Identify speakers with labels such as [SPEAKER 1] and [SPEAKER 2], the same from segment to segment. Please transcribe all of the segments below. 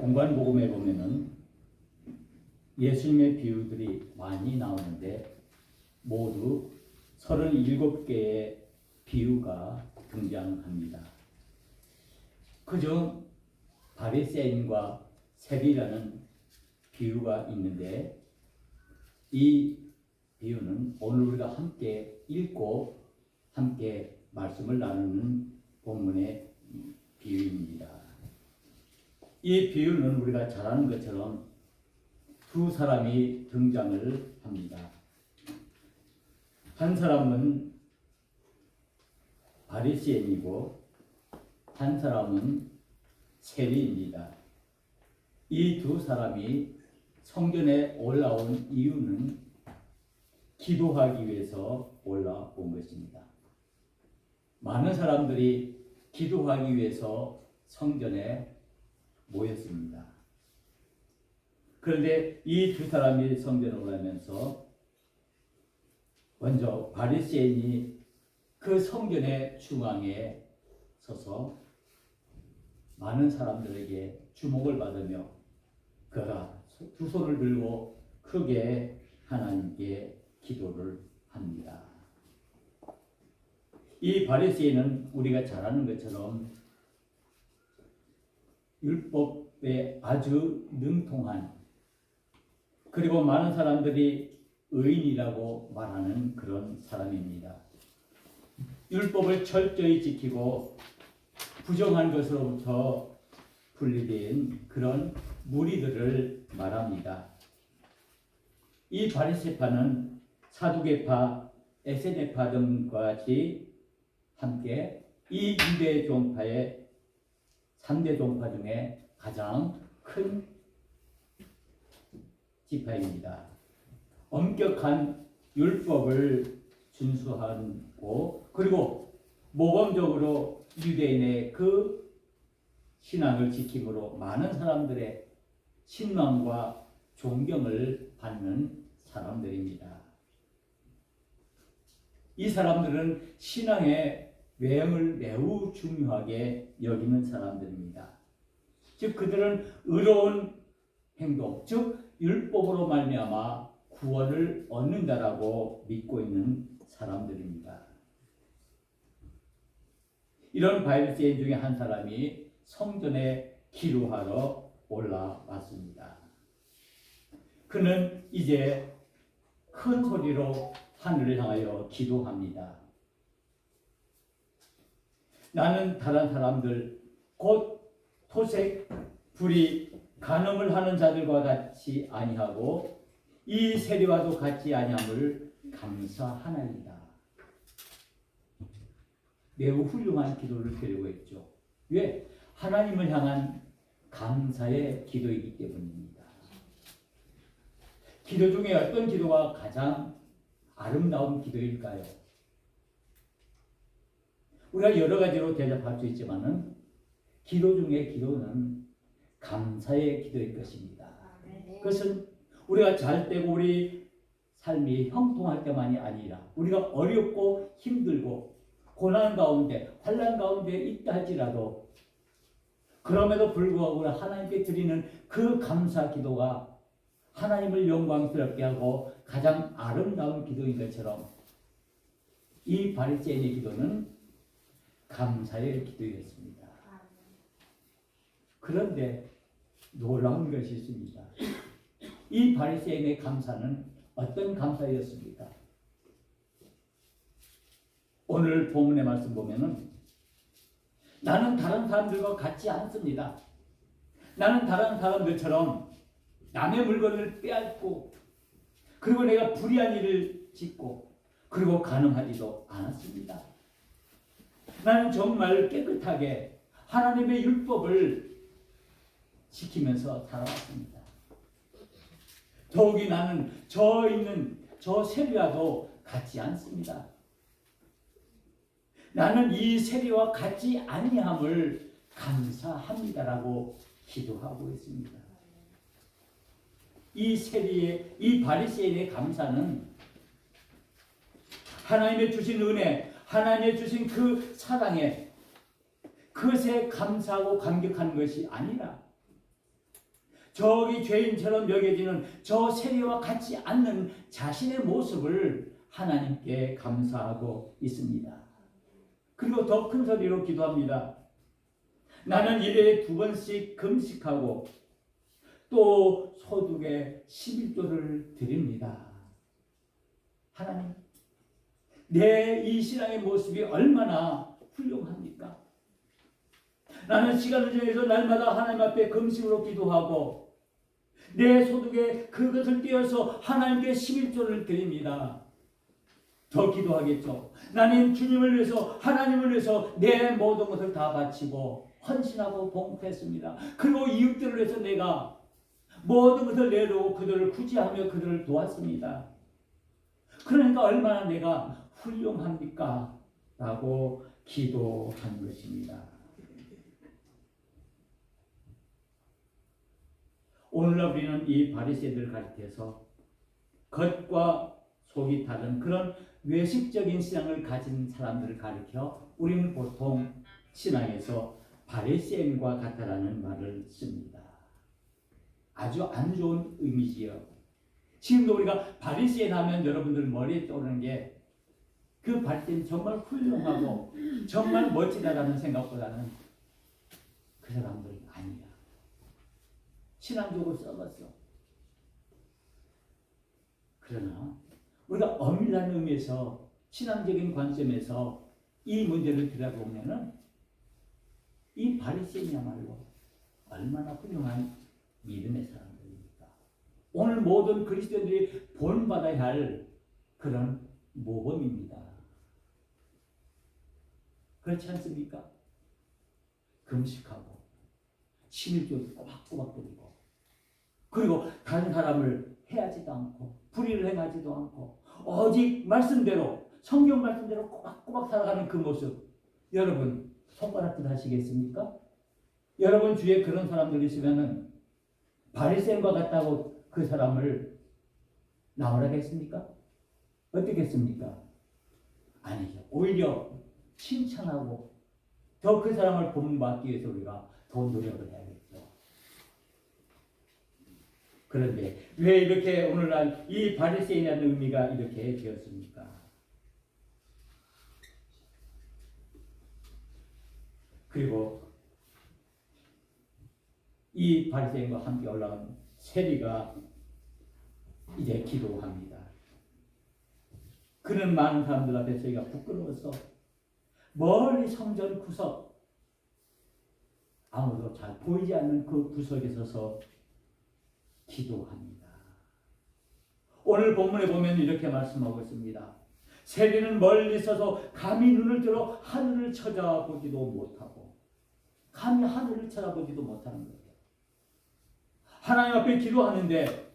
[SPEAKER 1] 공관복음에 보면은 예수님의 비유들이 많이 나오는데 모두 37개의 비유가 등장합니다. 그중 바리새인과 세리라는 비유가 있는데 이 비유는 오늘 우리가 함께 읽고 함께 말씀을 나누는 본문의 비유입니다. 이 비유는 우리가 잘 아는 것처럼 두 사람이 등장을 합니다. 한 사람은 바리새인이고 한 사람은 세리입니다. 이 두 사람이 성전에 올라온 이유는 기도하기 위해서 올라온 것입니다. 많은 사람들이 기도하기 위해서 성전에 모였습니다. 그런데 이 두 사람이 성전에 올라오면서 먼저 바리새인이 그 성전의 중앙에 서서 많은 사람들에게 주목을 받으며 그가 두 손을 들고 크게 하나님께 기도를 합니다. 이 바리새인은 우리가 잘 아는 것처럼 율법에 아주 능통한, 그리고 많은 사람들이 의인이라고 말하는 그런 사람입니다. 율법을 철저히 지키고 부정한 것으로부터 분리된 그런 무리들을 말합니다. 이 바리새파는 사두개파, 에세네파 등과 같이 함께 이 유대 종파의 3대 종파 중에 가장 큰 지파입니다. 엄격한 율법을 준수하고 그리고 모범적으로 유대인의 그 신앙을 지킴으로 많은 사람들의 신망과 존경을 받는 사람들입니다. 이 사람들은 신앙의 외형을 매우 중요하게 여기는 사람들입니다. 즉 그들은 의로운 행동, 즉 율법으로 말미암아 구원을 얻는다라고 믿고 있는 사람들입니다. 이런 바리새인 중에 한 사람이 성전에 기도하러 올라왔습니다. 그는 이제 큰 소리로 하늘을 향하여 기도합니다. 나는 다른 사람들 곧 토색, 불의, 간음을 하는 자들과 같이 아니하고 이 세리와도 같이 아니함을 감사하나이다. 매우 훌륭한 기도를 드리고 있죠. 왜? 하나님을 향한 감사의 기도이기 때문입니다. 기도 중에 어떤 기도가 가장 아름다운 기도일까요? 우리가 여러 가지로 대답할 수 있지만은 기도 중에 기도는 감사의 기도일 것입니다. 그것은 우리가 잘 되고 우리 삶이 형통할 때만이 아니라 우리가 어렵고 힘들고 고난 가운데 환난 가운데 있다 할지라도 그럼에도 불구하고 하나님께 드리는 그 감사 기도가 하나님을 영광스럽게 하고 가장 아름다운 기도인 것처럼 이 바리새인의 기도는 감사의 기도였습니다. 그런데 놀라운 것이 있습니다. 이 바리새인의 감사는 어떤 감사였습니까? 오늘 본문의 말씀 보면은 나는 다른 사람들과 같지 않습니다. 나는 다른 사람들처럼 남의 물건을 빼앗고 그리고 내가 불의한 일을 짓고 그리고 간음하지도 않았습니다. 나는 정말 깨끗하게 하나님의 율법을 지키면서 살아왔습니다. 더욱이 나는 저 세리와도 같지 않습니다. 나는 이 세리와 같지 아니함을 감사합니다라고 기도하고 있습니다. 이 바리새인의 감사는 하나님의 주신 은혜, 하나님의 주신 그 사랑에 그것에 감사하고 감격하는 것이 아니라 저기 죄인처럼 여겨지는 저 세리와 같지 않는 자신의 모습을 하나님께 감사하고 있습니다. 그리고 더 큰 소리로 기도합니다. 나는 1회에 2번씩 금식하고 또 소득의 11조를 드립니다. 하나님, 내 이 신앙의 모습이 얼마나 훌륭합니까? 나는 시간을 정해서 날마다 하나님 앞에 금식으로 기도하고 내 소득에 그것을 떼어서 하나님께 11조를 드립니다. 더 기도하겠죠. 나는 주님을 위해서, 하나님을 위해서 내 모든 것을 다 바치고 헌신하고 봉사했습니다. 그리고 이웃들을 위해서 내가 모든 것을 내놓고 그들을 구제하며 그들을 도왔습니다. 그러니까 얼마나 내가 훌륭합니까? 라고 기도한 것입니다. 오늘날 우리는 이 바리새인들을 가리켜서 겉과 속이 다른 그런 외식적인 신앙을 가진 사람들을 가리켜 우리는 보통 신앙에서 바리새인과 같다라는 말을 씁니다. 아주 안 좋은 의미지요. 지금도 우리가 바리새인 하면 여러분들 머리에 떠오르는 게 그 바리새인 정말 훌륭하고 정말 멋지다라는 생각보다는 그 사람들은 아니야. 신앙적으로 썩었어. 그러나 우리가 엄밀한 의미에서 신앙적인 관점에서 이 문제를 들여다보면은 이 바리새인이야말로 얼마나 훌륭한 믿음의 사람들입니까? 오늘 모든 그리스도인들이 본받아야 할 그런 모범입니다. 그렇지 않습니까? 금식하고 11조 꼬박꼬박 드리고 그리고 다른 사람을 해하지도 않고 불의를 행하지도 않고 오직 말씀대로 성경 말씀대로 꼬박꼬박 살아가는 그 모습 여러분 손가락질 하시겠습니까? 여러분 주위에 그런 사람들 있으면은 바리새인과 같다고 그 사람을 나오라겠습니까? 어떻겠습니까? 아니죠. 오히려 칭찬하고 더 그 사람을 본받기 위해서 우리가 더 노력을 해야겠죠. 그런데 왜 이렇게 오늘날 이 바리새인이라는 의미가 이렇게 되었습니까? 그리고 이 바리새인과 함께 올라온 세리가 이제 기도합니다. 그는 많은 사람들 앞에 저희가 부끄러워서 멀리 성전 구석 아무도 잘 보이지 않는 그 구석에 서서 기도합니다. 오늘 본문에 보면 이렇게 말씀하고 있습니다. 세리는 멀리 서서 감히 눈을 들어 하늘을 쳐다보지도 못하고 감히 하늘을 쳐다보지도 못하는 거예요. 하나님 앞에 기도하는데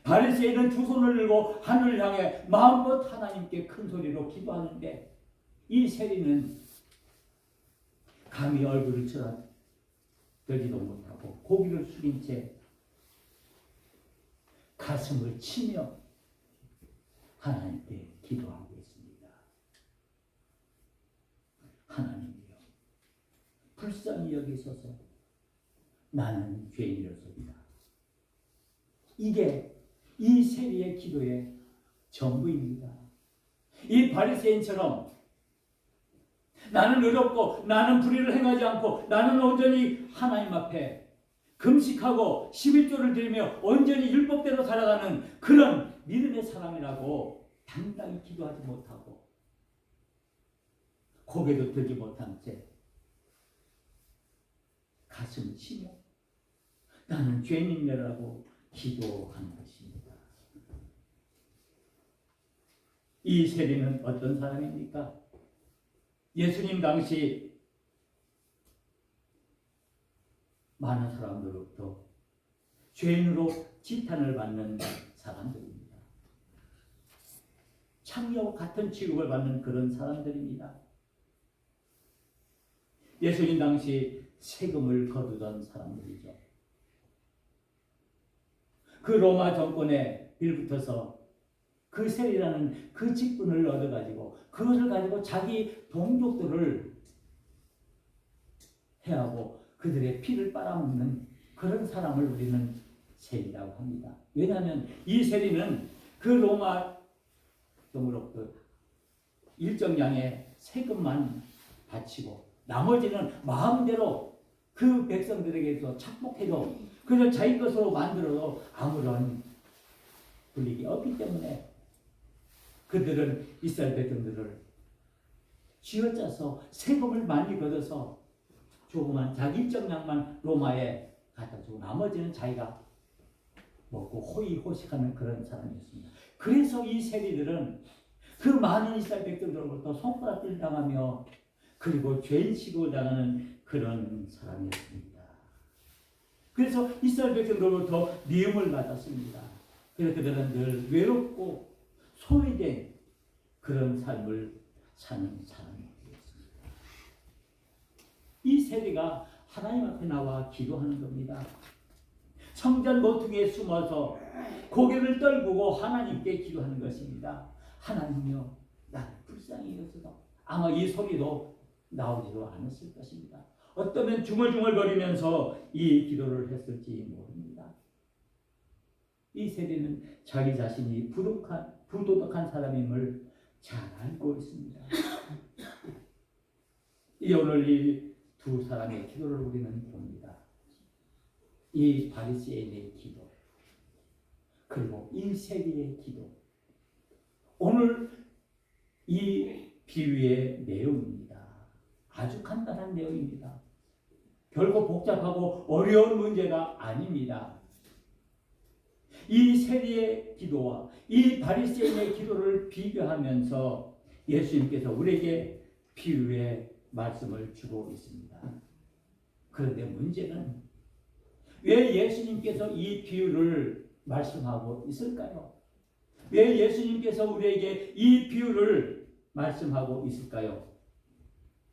[SPEAKER 1] 바리새인은 두 손을 들고 하늘을 향해 마음껏 하나님께 큰 소리로 기도하는데 이 세리는 감히 얼굴을 쳐다보지도 못하고 고개를 숙인 채 가슴을 치며 하나님께 기도하고 있습니다. 하나님이여 불쌍히 여기소서 나는 죄인이로소이다. 이게 이 세리의 기도의 전부입니다. 이 바리새인처럼 나는 의롭고 나는 불의를 행하지 않고 나는 온전히 하나님 앞에 금식하고 11조를 드리며 온전히 율법대로 살아가는 그런 믿음의 사람이라고 당당히 기도하지 못하고 고개도 들지 못한 채 가슴을 치며 나는 죄인이라고 기도한 것입니다. 이 세리는 어떤 사람입니까? 예수님 당시 많은 사람들로부터 죄인으로 지탄을 받는 사람들입니다. 창녀와 같은 취급을 받는 그런 사람들입니다. 예수님 당시 세금을 거두던 사람들이죠. 그 로마 정권에 빌붙어서 그 세리라는 그 직분을 얻어가지고 그것을 가지고 자기 동족들을 해하고 그들의 피를 빨아먹는 그런 사람을 우리는 세리라고 합니다. 왜냐하면 이 세리는 그 로마 정으로부터 일정량의 세금만 바치고 나머지는 마음대로 그 백성들에게서 착복해도 그저 자기 것으로 만들어도 아무런 불이익이 없기 때문에 그들은 이스라엘 백성들을 쥐어짜서 세금을 많이 걷어서 조그만 자기 일정량만 로마에 갖다 주고 나머지는 자기가 먹고 호의호식하는 그런 사람이었습니다. 그래서 이 세리들은 그 많은 이스라엘 백성들로부터 손가락질 당하며 그리고 죄인 취급을 당하는 그런 사람이었습니다. 그래서 이스라엘 백성들로부터 미움을 받았습니다. 그래서 그들은 늘 외롭고 소외된 그런 삶을 사는 사람이었습니다. 이 세리가 하나님 앞에 나와 기도하는 겁니다. 성전 모퉁이에 숨어서 고개를 떨구고 하나님께 기도하는 것입니다. 하나님이여, 나를 불쌍히 여기소서. 아마 이 소리도 나오지도 않았을 것입니다. 어쩌면 중얼중얼거리면서 이 기도를 했을지 모릅니다. 이 세리는 자기 자신이 부도덕한 사람임을 잘 알고 있습니다. 오늘 이 두 사람의 기도를 우리는 봅니다. 이 바리새인의 기도, 그리고 이 세리의 기도. 오늘 이 비유의 내용입니다. 아주 간단한 내용입니다. 결코 복잡하고 어려운 문제가 아닙니다. 이 세리의 기도와 이 바리새인의 기도를 비교하면서 예수님께서 우리에게 비유의 말씀을 주고 있습니다. 그런데 문제는 왜 예수님께서 이 비유를 말씀하고 있을까요? 왜 예수님께서 우리에게 이 비유를 말씀하고 있을까요?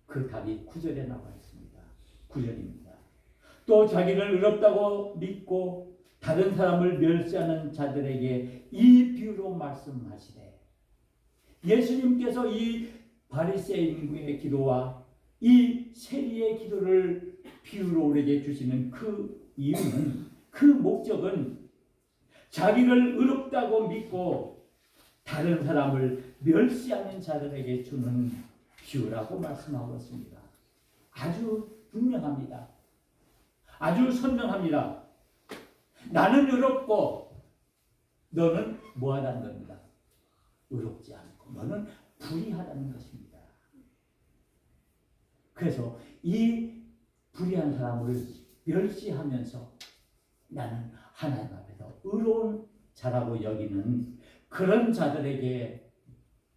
[SPEAKER 1] 그 답이 9절에 나와 있습니다. 9절입니다. 또 자기를 의롭다고 믿고 다른 사람을 멸시하는 자들에게 이 비유로 말씀하시되, 예수님께서 이 바리새인의 기도와 이 세리의 기도를 비유로 우리에게 주시는 그 이유는, 그 목적은 자기를 의롭다고 믿고 다른 사람을 멸시하는 자들에게 주는 비유라고 말씀하고 있습니다. 아주 분명합니다. 아주 선명합니다. 나는 의롭고 너는 뭐하다는 겁니다. 의롭지 않고 너는 불의하다는 것입니다. 그래서 이 불의한 사람을 멸시하면서 나는 하나님 앞에서 의로운 자라고 여기는 그런 자들에게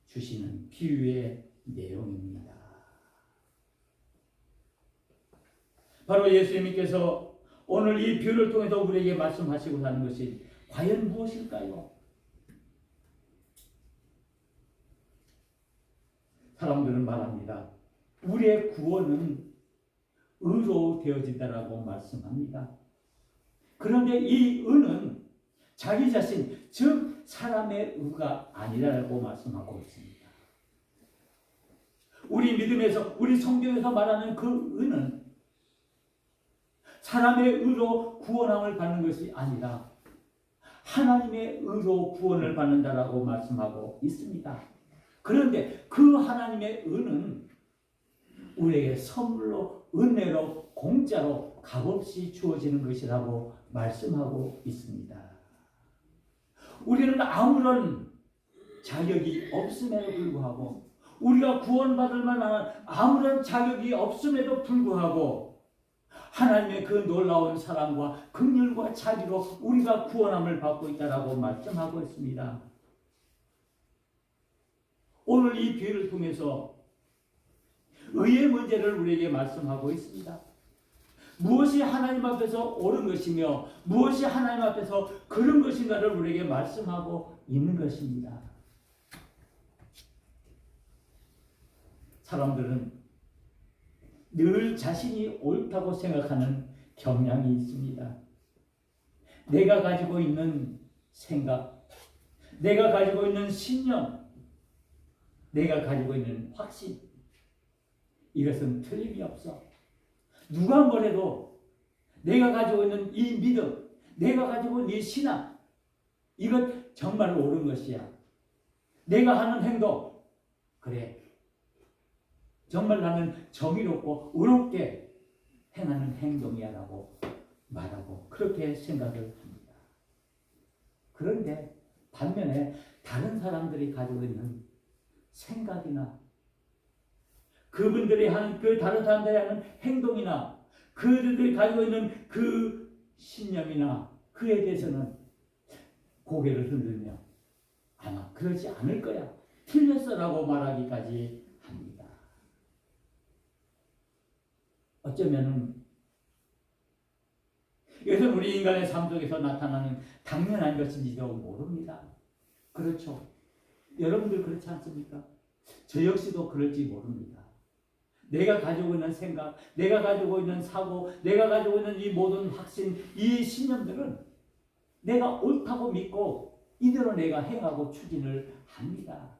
[SPEAKER 1] 주시는 비유의 내용입니다. 바로 예수님께서 오늘 이 비유를 통해서 우리에게 말씀하시고 하는 것이 과연 무엇일까요? 사람들은 말합니다. 우리의 구원은 의로 되어진다라고 말씀합니다. 그런데 이 의는 자기 자신, 즉 사람의 의가 아니라고 말씀하고 있습니다. 우리 믿음에서, 우리 성경에서 말하는 그 의는 사람의 의로 구원함을 받는 것이 아니라 하나님의 의로 구원을 받는다라고 말씀하고 있습니다. 그런데 그 하나님의 의는 우리에게 선물로, 은혜로, 공짜로 값없이 주어지는 것이라고 말씀하고 있습니다. 우리는 아무런 자격이 없음에도 불구하고, 우리가 구원받을 만한 아무런 자격이 없음에도 불구하고 하나님의 그 놀라운 사랑과 긍휼과 자비로 우리가 구원함을 받고 있다라고 말씀하고 있습니다. 오늘 이 비유를 통해서 의의 문제를 우리에게 말씀하고 있습니다. 무엇이 하나님 앞에서 옳은 것이며 무엇이 하나님 앞에서 그른 것인가를 우리에게 말씀하고 있는 것입니다. 사람들은 늘 자신이 옳다고 생각하는 경향이 있습니다. 내가 가지고 있는 생각, 내가 가지고 있는 신념, 내가 가지고 있는 확신, 이것은 틀림이 없어. 누가 뭐래도 내가 가지고 있는 이 믿음, 내가 가지고 있는 이 신앙, 이것 정말 옳은 것이야. 내가 하는 행동, 그래, 정말 나는 정의롭고 의롭게 행하는 행동이야 라고 말하고 그렇게 생각을 합니다. 그런데 반면에 다른 사람들이 가지고 있는 생각이나 그분들이 하는 그 다른 사람들이 하는 행동이나 그들이 가지고 있는 그 신념이나 그에 대해서는 고개를 흔들며 아마 그러지 않을 거야, 틀렸어라고 말하기까지 합니다. 어쩌면은 이것은 우리 인간의 삶 속에서 나타나는 당연한 것인지도 모릅니다. 그렇죠? 여러분들 그렇지 않습니까? 저 역시도 그럴지 모릅니다. 내가 가지고 있는 생각, 내가 가지고 있는 사고, 내가 가지고 있는 이 모든 확신, 이 신념들은 내가 옳다고 믿고 이대로 내가 행하고 추진을 합니다.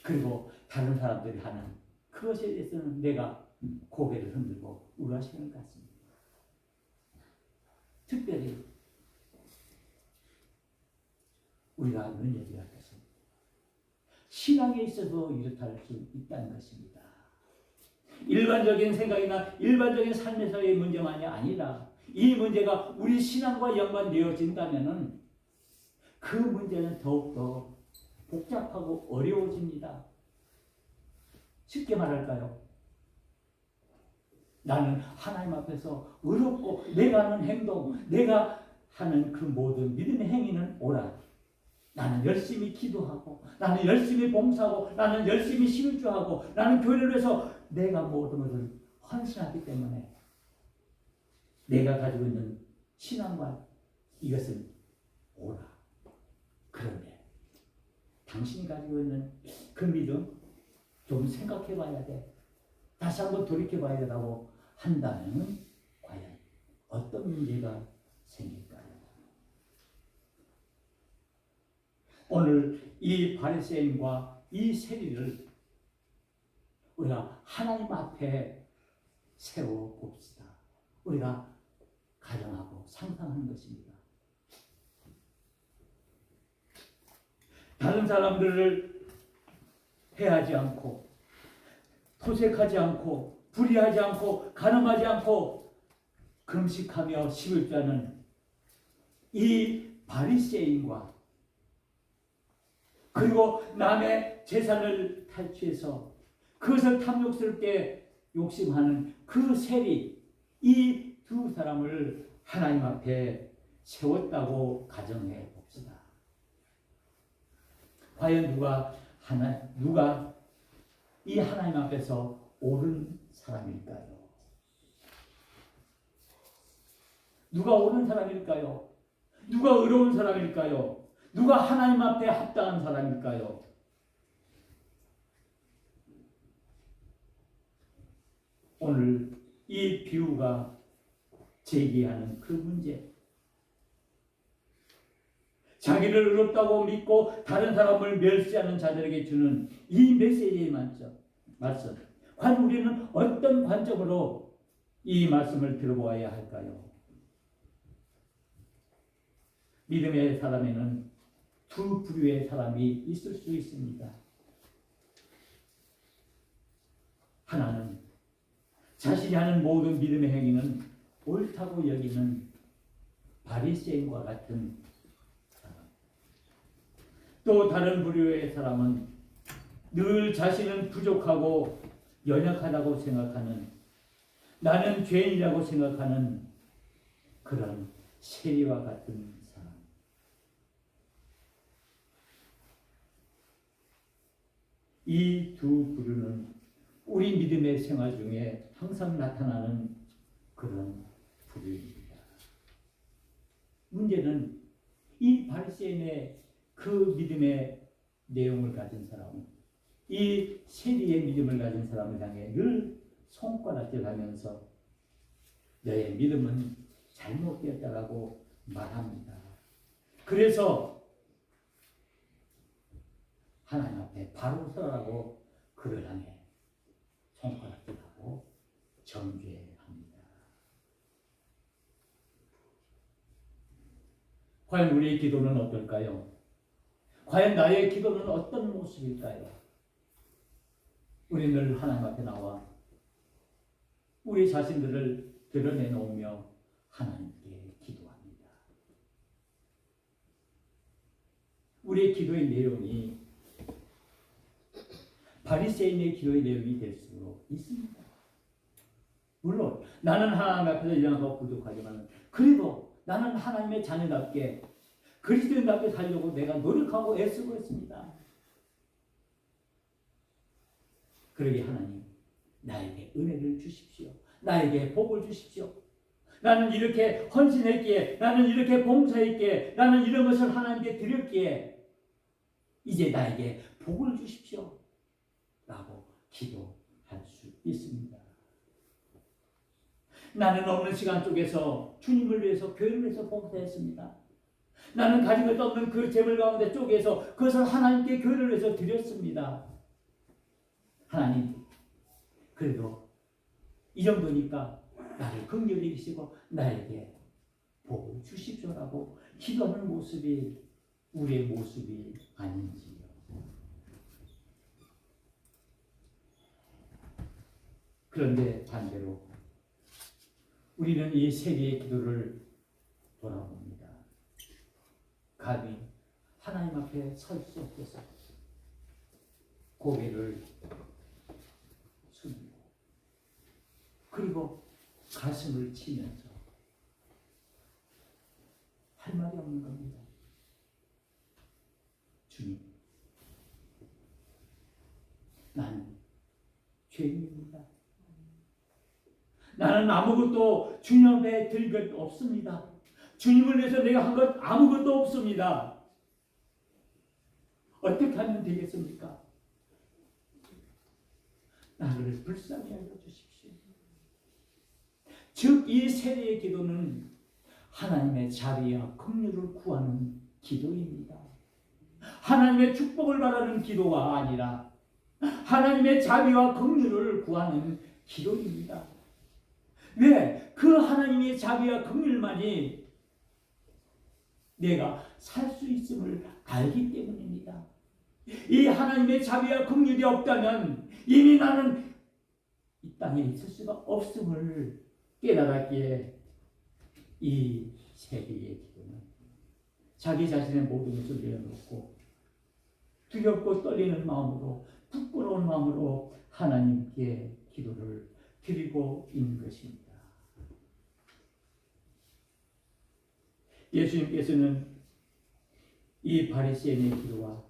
[SPEAKER 1] 그리고 다른 사람들이 하는 그것에 대해서는 내가 고개를 흔들고 우라시는 것 같습니다. 특별히 우리가 눈여겨야 할 것은 신앙에 있어도 이렇다 수 있다는 것입니다. 일반적인 생각이나 일반적인 삶에서의 문제만이 아니라 이 문제가 우리 신앙과 연관되어진다면 그 문제는 더욱더 복잡하고 어려워집니다. 쉽게 말할까요? 나는 하나님 앞에서 의롭고 내가 하는 행동, 내가 하는 그 모든 믿음의 행위는 옳아. 나는 열심히 기도하고, 나는 열심히 봉사하고, 나는 열심히 실주하고, 나는 교회를 해서 내가 모든 것을 헌신하기 때문에 내가 가지고 있는 신앙과 이것은 옳아. 그런데 당신이 가지고 있는 그 믿음 좀 생각해 봐야 돼. 다시 한번 돌이켜 봐야 된다고 한다면 과연 어떤 문제가 생길까요? 오늘 이 바리새인과 이 세리를 우리가 하나님 앞에 세워 봅시다. 우리가 가정하고 상상하는 것입니다. 다른 사람들을 해하지 않고 토색하지 않고 불의하지 않고 간음하지 않고 금식하며 11자는 이 바리새인과 그리고 남의 재산을 탈취해서 그것을 탐욕스럽게 욕심하는 그 세리, 이 두 사람을 하나님 앞에 세웠다고 가정해 봅시다. 과연 누가 이 하나님 앞에서 옳은 사람일까요? 누가 옳은 사람일까요? 누가 의로운 사람일까요? 누가 하나님 앞에 합당한 사람일까요? 오늘 이 비유가 제기하는 그 문제, 자기를 의롭다고 믿고 다른 사람을 멸시하는 자들에게 주는 이 메시지의 말씀, 과연 우리는 어떤 관점으로 이 말씀을 들어보아야 할까요? 믿음의 사람에는 두 부류의 사람이 있을 수 있습니다. 하나는 자신이 하는 모든 믿음의 행위는 옳다고 여기는 바리새인과 같은 사람. 또 다른 부류의 사람은 늘 자신은 부족하고 연약하다고 생각하는, 나는 죄인이라고 생각하는 그런 세리와 같은 사람. 이 두 부류는 우리 믿음의 생활 중에 항상 나타나는 그런 부류입니다. 문제는 이 바리새인의 그 믿음의 내용을 가진 사람은 이 세리의 믿음을 가진 사람을 향해 늘 손가락질하면서 너의 믿음은 잘못되었다라고 말합니다. 그래서 하나님 앞에 바로 서라고 그를 향해 손가락질하고 정죄합니다. 과연 우리의 기도는 어떨까요? 과연 나의 기도는 어떤 모습일까요? 우리 늘 하나님 앞에 나와 우리 자신들을 드러내놓으며 하나님께 기도합니다. 우리의 기도의 내용이 바리새인의 기도의 내용이 될 수 있습니다. 물론 나는 하나님 앞에서 일어나서 부족하지만 그래도 나는 하나님의 자녀답게 그리스도인답게 살려고 내가 노력하고 애쓰고 있습니다. 그러게 하나님 나에게 은혜를 주십시오. 나에게 복을 주십시오. 나는 이렇게 헌신했기에, 나는 이렇게 봉사했기에, 나는 이런 것을 하나님께 드렸기에 이제 나에게 복을 주십시오 라고 기도할 수 있습니다. 나는 없는 시간 속에서 주님을 위해서, 교회를 위해서 봉사했습니다. 나는 가진 것도 없는 그 재물 가운데 쪼개서 그것을 하나님께 교회를 위해서 드렸습니다. 하나님, 그래도 이 정도니까 나를 긍휼히 여기시고 나에게 복을 주십시오라고 기도하는 모습이 우리의 모습이 아닌지요. 그런데 반대로 우리는 이 세계의 기도를 돌아봅니다. 감히 하나님 앞에 설 수 없어서 고개를 숙이고 그리고 가슴을 치면서 할 말이 없는 겁니다. 주님, 나는 죄인입니다. 나는 아무것도 주님 앞에 드릴 것 없습니다. 주님을 위해서 내가 한 것 아무것도 없습니다. 어떻게 하면 되겠습니까? 나를 불쌍히 여겨 주십시오. 즉, 이 세례의 기도는 하나님의 자비와 긍휼을 구하는 기도입니다. 하나님의 축복을 바라는 기도가 아니라 하나님의 자비와 긍휼을 구하는 기도입니다. 왜? 그 하나님의 자비와 긍휼만이 내가 살 수 있음을 알기 때문입니다. 이 하나님의 자비와 긍휼이 없다면 이미 나는 이 땅에 있을 수가 없음을 깨달았기에 이 세계의 기도는 자기 자신의 모든 것을 내어놓고 두렵고 떨리는 마음으로 부끄러운 마음으로 하나님께 기도를 드리고 있는 것입니다. 예수님께서는 이 바리새인의 기도와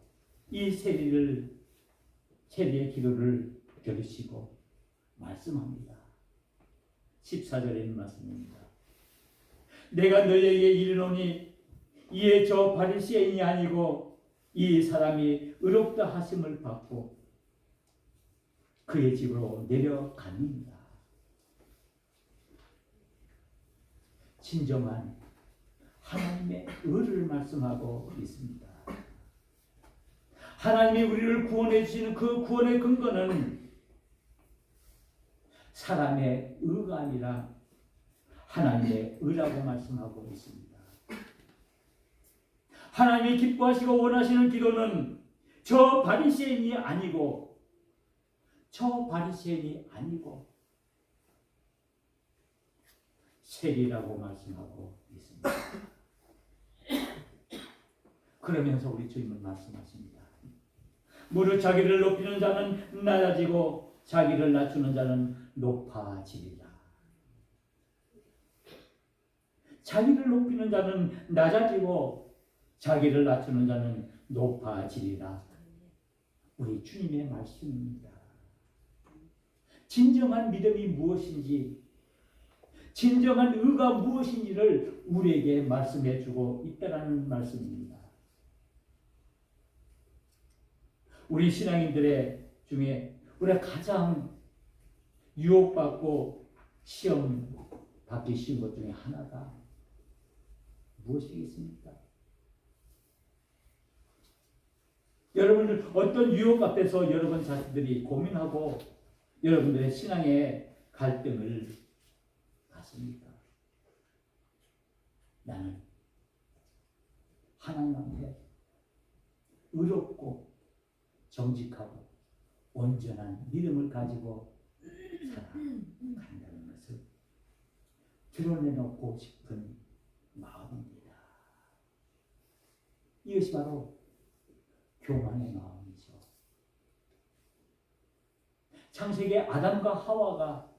[SPEAKER 1] 이 세리의 기도를 들으시고 말씀합니다. 14절에 있는 말씀입니다. 내가 너희에게 이르노니 이에 저 바리새인이 아니고 이 사람이 의롭다 하심을 받고 그의 집으로 내려갑니다. 진정한 하나님의 의를 말씀하고 있습니다. 하나님이 우리를 구원해 주시는 그 구원의 근거는 사람의 의가 아니라 하나님의 의라고 말씀하고 있습니다. 하나님이 기뻐하시고 원하시는 기도는 저 바리새인이 아니고 세리라고 말씀하고 있습니다. 그러면서 우리 주님은 말씀하십니다. 무릇 자기를 높이는 자는 낮아지고 자기를 낮추는 자는 높아지리라. 자기를 높이는 자는 낮아지고 자기를 낮추는 자는 높아지리라. 우리 주님의 말씀입니다. 진정한 믿음이 무엇인지, 진정한 의가 무엇인지를 우리에게 말씀해 주고 있다는 말씀입니다. 우리 신앙인들의 중에 우리가 가장 유혹받고 시험 받기 쉬운 것 중에 하나가 무엇이겠습니까? 여러분들 어떤 유혹 앞에서 여러분 자신들이 고민하고 여러분들의 신앙의 갈등을 갖습니까? 나는 하나님 앞에 의롭고 정직하고 온전한 믿음을 가지고 살아간다는 것을 드러내놓고 싶은 마음입니다. 이것이 바로 교만의 마음이죠. 창세기 아담과 하와가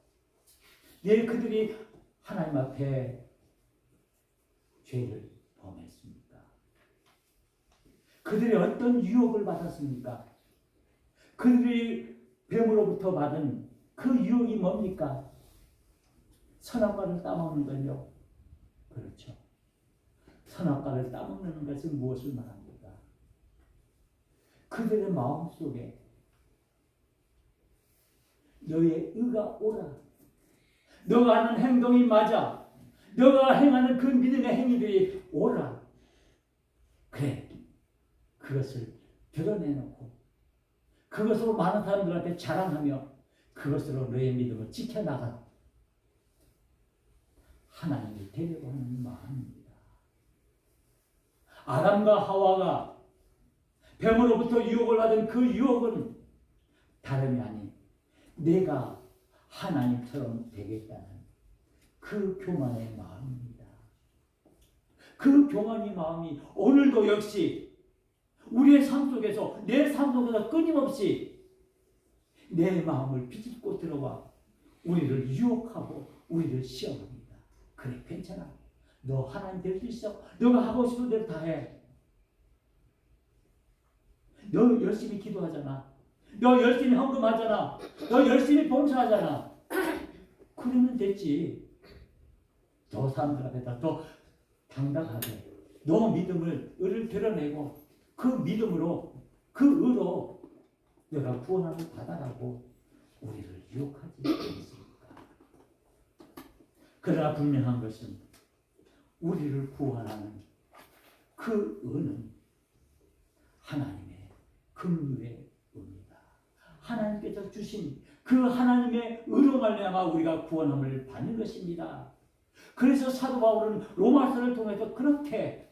[SPEAKER 1] 왜 그들이 하나님 앞에 죄를 범했습니까? 그들이 어떤 유혹을 받았습니까? 그들이 뱀으로부터 받은 그 유혹이 뭡니까? 선악과를 따먹는 거요. 그렇죠. 선악과를 따먹는 것은 무엇을 말합니까? 그들의 마음속에 너의 의가 옳아. 너가 하는 행동이 맞아. 너가 행하는 그 믿음의 행위들이 옳아. 그래. 그것을 드러내놓고 그것으로 많은 사람들한테 자랑하며 그것으로 너의 믿음을 지켜나가 하나님을 되려고 하는 마음입니다. 아담과 하와가 뱀으로부터 유혹을 받은 그 유혹은 다름이 아닌 내가 하나님처럼 되겠다는 그 교만의 마음입니다. 그 교만의 마음이 오늘도 역시 우리의 삶 속에서 내 삶 속에서 끊임없이 내 마음을 비집고 들어와 우리를 유혹하고 우리를 시험합니다. 그래 괜찮아. 너 하나님 될 수 있어. 너가 하고 싶은 대로 다 해. 너 열심히 기도하잖아. 너 열심히 헌금하잖아. 너 열심히 봉사하잖아. 그러면 됐지. 더 사람들 앞에다 더 당당하게 너 믿음을 의를 드러내고 그 믿음으로 그 의로 내가 구원함을 받아라고 우리를 유혹하지 않습니까? 그러나 분명한 것은 우리를 구원하는 그 의는 하나님의 긍휼의 의입니다. 하나님께서 주신 그 하나님의 의로 말미암아 우리가 구원함을 받는 것입니다. 그래서 사도 바울은 로마서를 통해서 그렇게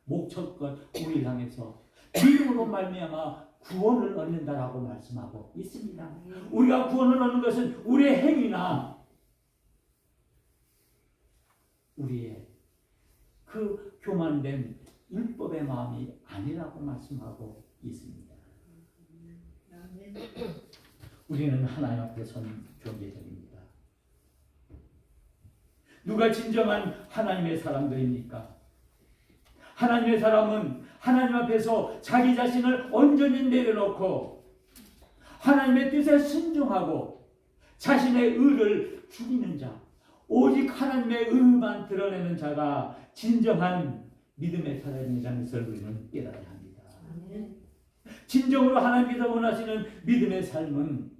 [SPEAKER 1] 목적껏 우리를 향해서 믿음으로 말미암아 구원을 얻는다라고 말씀하고 있습니다. 우리가 구원을 얻는 것은 우리의 행위나 우리의 그 교만된 율법의 마음이 아니라고 말씀하고 있습니다. 우리는 하나님 앞에 선 존재들입니다. 누가 진정한 하나님의 사람들입니까? 하나님의 사람은 하나님 앞에서 자기 자신을 온전히 내려놓고 하나님의 뜻에 순종하고 자신의 의를 죽이는 자, 오직 하나님의 의만 드러내는 자가 진정한 믿음의 사람이라는 것을 우리는 깨달아야 합니다. 진정으로 하나님께서 원하시는 믿음의 삶은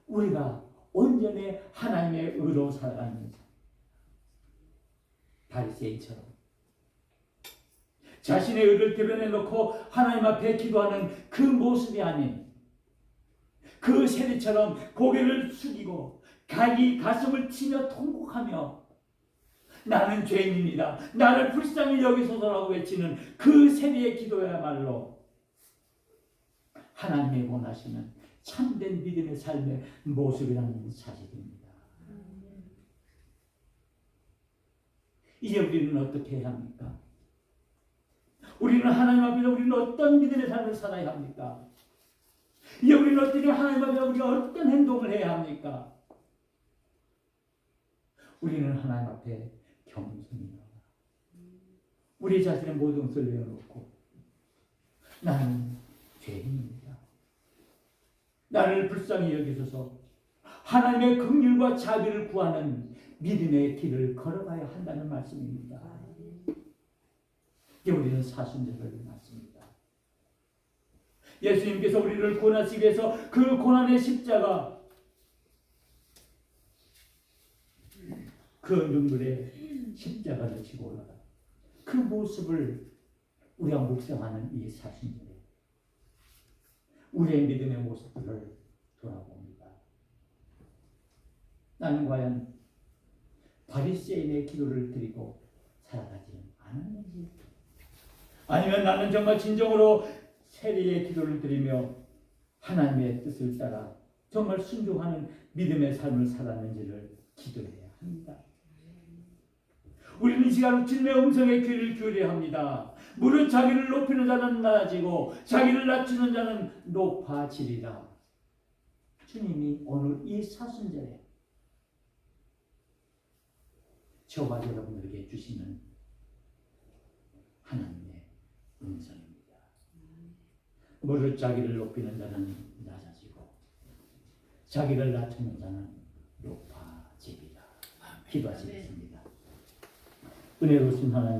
[SPEAKER 1] 우리가 온전히 하나님의 의로 살아가는 자, 바리새인처럼 자신의 의를 드러내놓고 하나님 앞에 기도하는 그 모습이 아닌 그 세리처럼 고개를 숙이고 자기 가슴을 치며 통곡하며 나는 죄인입니다. 나를 불쌍히 여기소서라고 외치는 그 세리의 기도야말로 하나님의 원하시는 참된 믿음의 삶의 모습이라는 사실입니다. 이제 우리는 어떻게 해야 합니까? 우리는 하나님 앞에서 우리는 어떤 믿음의 삶을 살아야 합니까? 이제 우리는 어떻게 하나님 앞에서 우리가 어떤 행동을 해야 합니까? 우리는 하나님 앞에 겸손히 나와 우리 자신의 모든 것을 내어놓고 나는 죄인입니다. 나를 불쌍히 여기소서 하나님의 긍휼과 자비를 구하는 믿음의 길을 걸어가야 한다는 말씀입니다. 이제 우리는 사순절을 맞습니다. 예수님께서 우리를 구원하시기 위해서 그 고난의 십자가 그 눈물의 십자가를 지고 올라가 그 모습을 우리가 묵상하는 이 사순절에 우리의 믿음의 모습들을 돌아봅니다. 나는 과연 바리새인의 기도를 드리고 살아가지는 않았는지 아니면 나는 정말 진정으로 세리의 기도를 드리며 하나님의 뜻을 따라 정말 순종하는 믿음의 삶을 살았는지를 기도해야 합니다. 우리는 이 시간 주님의 음성에 귀를 기울여야 합니다. 무릇 자기를 높이는 자는 낮아지고 자기를 낮추는 자는 높아지리라. 주님이 오늘 이 사순절에 저와 여러분들에게 주시는 하나님의 음성입니다. 무릇 자기를 높이는 자는 낮아지고 자기를 낮추는 자는 높아지리라. 기도하시겠습니다. 은혜로우신 하나님